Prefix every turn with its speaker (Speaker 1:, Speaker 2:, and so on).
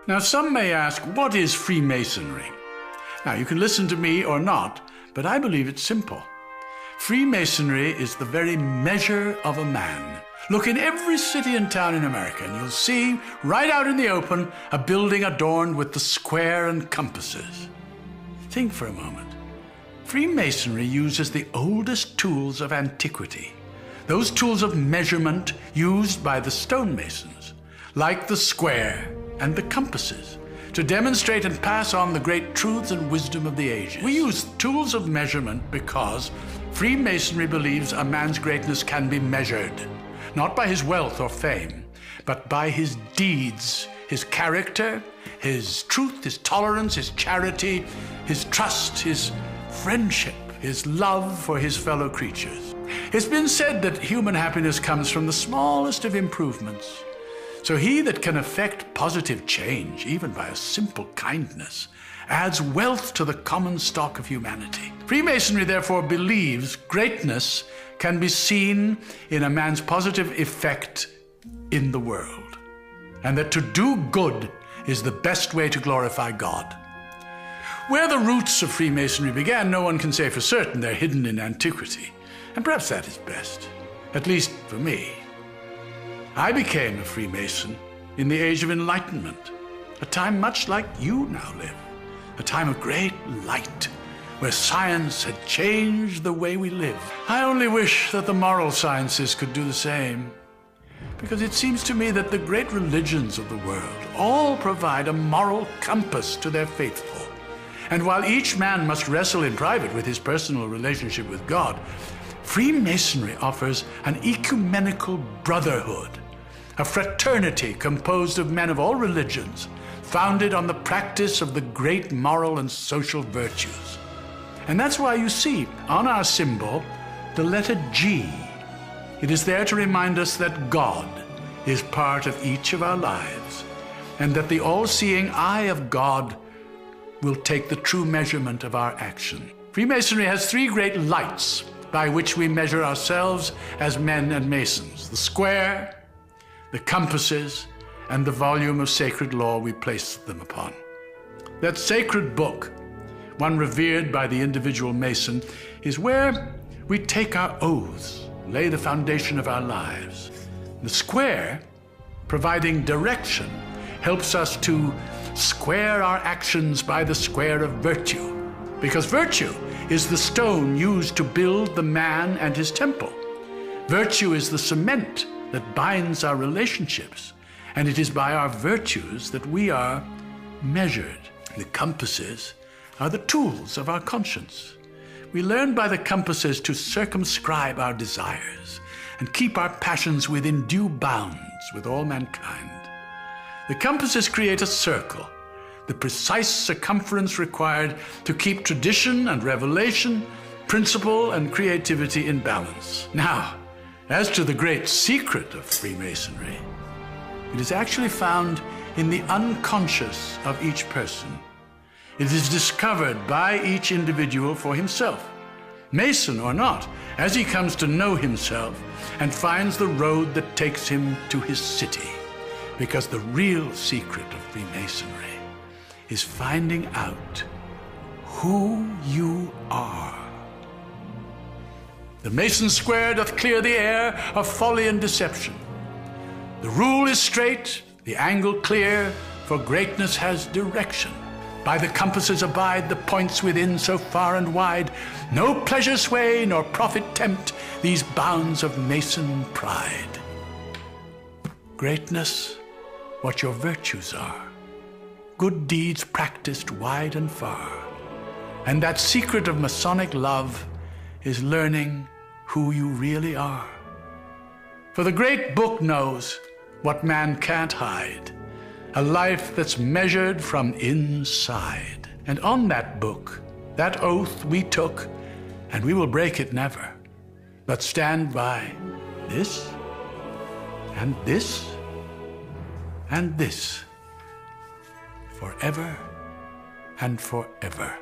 Speaker 1: Now, some may ask, what is Freemasonry? Now, you can listen to me or not, but I believe it's simple. Freemasonry is the very measure of a man. Look in every city and town in America, and you'll see, right out in the open, a building adorned with the square and compasses. Think for a moment. Freemasonry uses the oldest tools of antiquity, those tools of measurement used by the stonemasons, like the square and the compasses, to demonstrate and pass on the great truths and wisdom of the ages. We use tools of measurement because Freemasonry believes a man's greatness can be measured, not by his wealth or fame, but by his deeds, his character, his truth, his tolerance, his charity, his trust, his friendship, his love for his fellow creatures. It's been said that human happiness comes from the smallest of improvements. So he that can effect positive change, even by a simple kindness, adds wealth to the common stock of humanity. Freemasonry therefore believes greatness can be seen in a man's positive effect in the world, and that to do good is the best way to glorify God. Where the roots of Freemasonry began, no one can say for certain. They're hidden in antiquity, and perhaps that is best, at least for me. I became a Freemason in the Age of Enlightenment, a time much like you now live, a time of great light, where science had changed the way we live. I only wish that the moral sciences could do the same, because it seems to me that the great religions of the world all provide a moral compass to their faithful. And while each man must wrestle in private with his personal relationship with God, Freemasonry offers an ecumenical brotherhood, a fraternity composed of men of all religions, founded on the practice of the great moral and social virtues. And that's why you see on our symbol the letter G. It is there to remind us that God is part of each of our lives, and that the all-seeing eye of God will take the true measurement of our action. Freemasonry has three great lights by which we measure ourselves as men and masons: the square, the compasses, and the volume of sacred law we place them upon. That sacred book, one revered by the individual mason, is where we take our oaths, lay the foundation of our lives. The square, providing direction, helps us to square our actions by the square of virtue, because virtue is the stone used to build the man and his temple. Virtue is the cement that binds our relationships, and it is by our virtues that we are measured. The compasses are the tools of our conscience. We learn by the compasses to circumscribe our desires and keep our passions within due bounds with all mankind. The compasses create a circle, the precise circumference required to keep tradition and revelation, principle and creativity in balance. Now, as to the great secret of Freemasonry, it is actually found in the unconscious of each person. It is discovered by each individual for himself, Mason or not, as he comes to know himself and finds the road that takes him to his city. Because the real secret of Freemasonry is finding out who you are. The Mason square doth clear the air of folly and deception. The rule is straight, the angle clear, for greatness has direction. By the compasses abide the points within so far and wide. No pleasure sway nor profit tempt these bounds of Mason pride. Greatness, what your virtues are, good deeds practiced wide and far. And that secret of Masonic love is learning who you really are. For the great book knows what man can't hide, a life that's measured from inside. And on that book, that oath we took, and we will break it never, but stand by this, and this, and this, forever and forever.